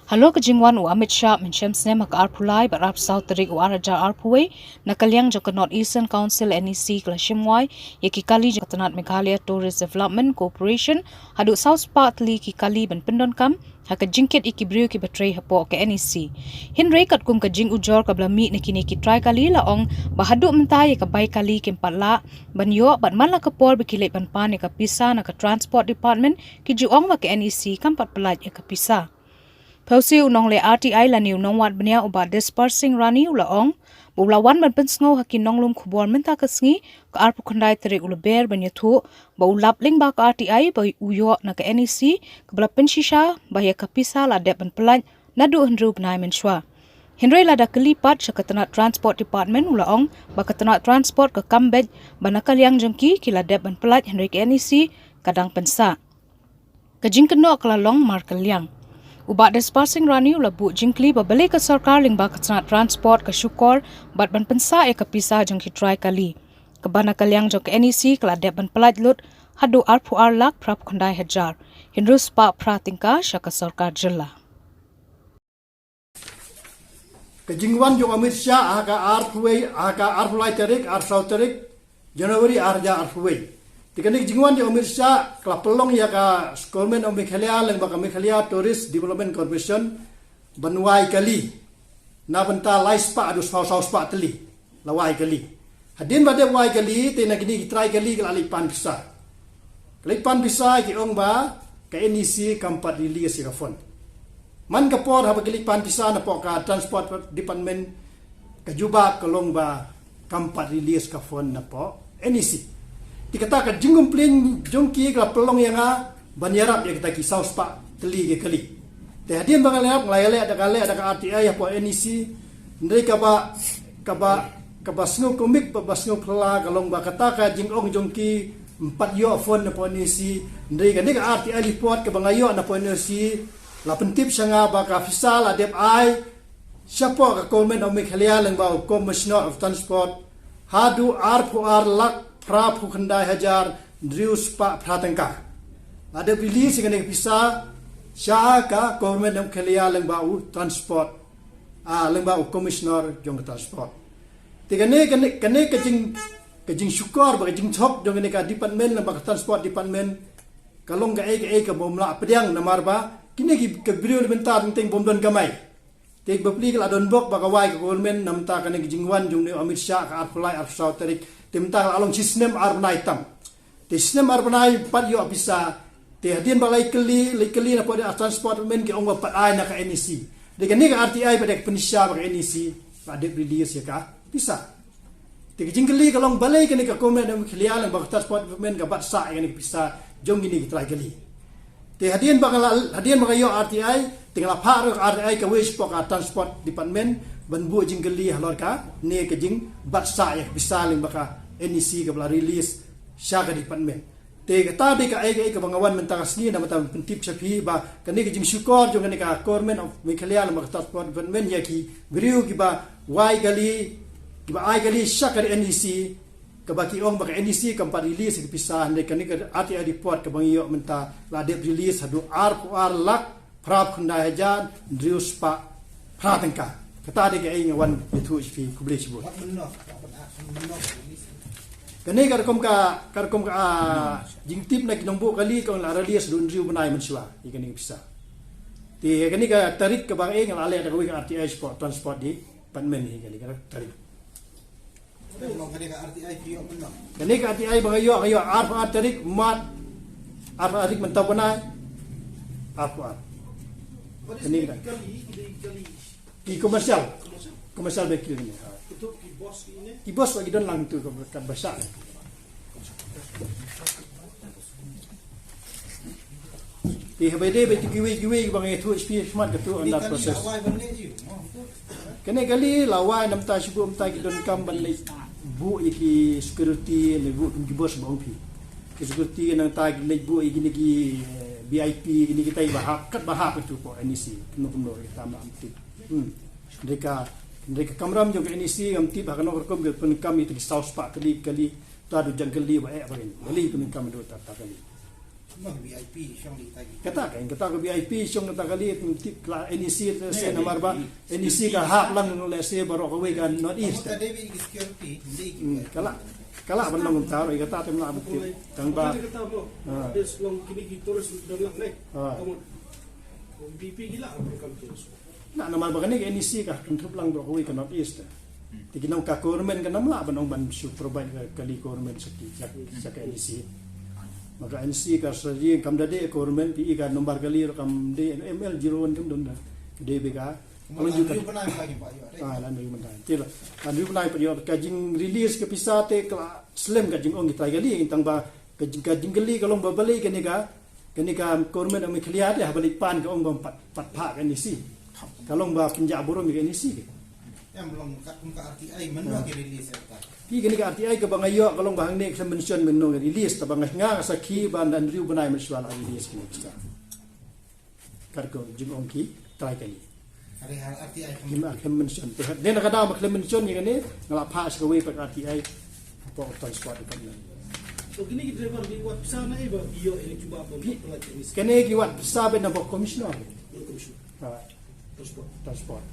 Halo ke jingwan u Amit Shah mencem snem ke Arpulai barap South Terik u Araja Arpuwe nakaliang jok North Eastern Council NEC kelashimwai yaki kali jok Tanat Meghalaya Tourist Development Corporation hadu South Park li ki kali ban pendon kam haka jingkit iki briu ki betray hapo ke NEC hinrei kat kum ke jing ujor ka blami neki try kali la ong bahadu mentai ka bai kali ki patla ban yo ban mala ka pol bekilek ban pan ka pisa na ka transport department ki juong wa ke NEC kam pat pelat ka pisa Pausi unong le RTI la niu nong wat benia uba dispersing rani ula ong bulawan ban pensngo hakin nong lum khubor menta kasngi ka arpu khandai tere ula ber banya thu ba ulap ling ba ka RTI ba uyo na ka NEC ka bla penshisha ba ya kapisa la de ban pelan nadu hendru bnai menshwa Henry la da kelipat sakatana transport department ula ong ba katana transport ka kambej banakal yang jengki kila de ban pelat Henry ka NEC kadang pensa kajing keno kalalong markal yang Ubat dispersing rani ula bu jingkli babalik ke sarkar ling ba katna transport ke syukor bat ban pensa ke pisah jong ki try kali. Kebana kalyang jong ke NEC kala dep ban pelaj lut hadu arpu arlak prap khandai hajar. Hindrus pa pratingka syaka sarkar jilla. Kejingwan jong Amit Shah aka arpulai tarik arsau tarik Januari arja arpuwe. Tikanik jingwan di Amit Shah kala pelong ya ka Government of Meghalaya leng baka Meghalaya Tourist Development Corporation banwai kali na benta laispa adu saus pa teli lawai kali hadin bade wai kali tena kini try kali kala lipan bisa ki ong ba ka NEC kampat release ka fon man ka por haba lipan bisa na po ka transport department ka juba kolong ba kampat release ka fon na po NEC dikatakan jingum plin jongki kala pelong yang banyarap ya kita kisau spa teli ke kali te hadian bangalap nglayale ada ka RTI ya po NEC ndai kaba snu komik ba snu pla kalong ba kataka jingong jongki 4 yo phone na po NEC ndai ka RTI report ka bangayo na po NEC la pentip sanga ba ka fisal adep ai siapa ka Government of Meghalaya lang ba Commissioner of Transport hadu arpu lak prapu khandai hajar drius pa pratangka ada release dengan pisa syaka Government of Meghalaya lengbau transport lengbau commissioner jong transport tigane kane kejing syukor ba kejing thok jong ka department lembang transport department kalong ga ka bomla pediang namar ba kini ke brio bentar teng bomdon gamai tek bapli kala don bok ba kawai ka government namta kane kejingwan jong Amit Shah ka arpulai arsau tarik timta along sistem arbanai tam te sistem arbanai pat yo bisa te hadin balai keli na pada transport men ke ong pat ai na ka NEC de kan ni ka RTI pada penisha ka NEC pada release ya ka bisa te jingkeli kalong balai kan ka komen dam khilial ba transport men ka bat sa kan bisa jong gini kita kali te hadin yo RTI tinggal apa RTI ka wish ka transport department banbu jingkeli halor ka ne ke jing bat sa ya bisa ling baka NEC ka bla release sya ka department te kata be ka ka bangawan mentang asni na mata pentip sapi ba kani ke jing syukor jong kani ka Government of Meghalaya mak transport department ya ki beriu ki ba wai gali ki ba ai gali sya ka NEC ka baki ong baka NEC ka pa release ki pisah ne kani ka RTI report ka bangiyo menta la de release hadu ar lak prap khandai hajan drius pa pratangka kata de ke ngawan itu fi kubli sibut kani karkom ka jingtip na kinombo kali kong la release dun riu banai mensua ikani bisa ti kani ka tarik ka bang ngal ale ka wi RTI sport transport di panmen ni kani ka tarik kani ka RTI bang ayo ar tarik mat ar mentau banai ar kani ka di komersial bekil ni itu ki bos lagi don lang tu kat besar di habede beti kiwi bang itu HP smart ke tu under process kene kali lawai namta syukur namta ki don kam ban bu iki security le bu ki bos bang pi ki security nang ta ki le bu iki ni ki VIP ini kita bahak itu po NEC kuno kita amti mereka kamram jong NEC amti bahkan orkom ke penkam itu di South Park kali tadu jangkali ba barin bali penkam do ta kali Mang VIP siyang di tagi. Kata ko VIP siyong kata kali NEC sa namar ba NEC ka hap lang ng lese baro ka kan not east. Kung David security, hindi Kala ban nang taro ikata tem na abot tang ba. Des long kini tourist dan lang nek. Ah. Kung BP gila ang tourist. Na naman ba kani NEC ka control lang baro ka not east. Tiginang ka government ka namla ban ang ban should provide ka kali government sa NEC. Maka NC ka sa jing kam dade government pi ka nomor kali kam de ML 01 kam don da DB ka Kalau juga pernah lagi Pak Yo. lan yu man tila lan yu nai pa yo ka jing release ka pisate ka slim ka jing ong kita gali intang ba ka jing gali kalong babali ka government ang mikliat ya balik pan ka ong bam pat pa ka ni si kalong ba kinja burong ka ni si Yang belum ke RTI menua release ya. pi gani ka RTI ka bangayo kalong bahang nek sa mention menno release ta bangah nga sa ki ban dan riu banai meswal release ni kita karko jing ong ki try kali Hari RTI Kima mention. Dia nak ada mak mention ni kan ni ngalap pas ke we pak RTI apa transport dekat ni. So kini driver di wat sana iba iyo ini cuba pelajari Kene ki wat sabe na bok commissioner. commission Ha, transport. transport.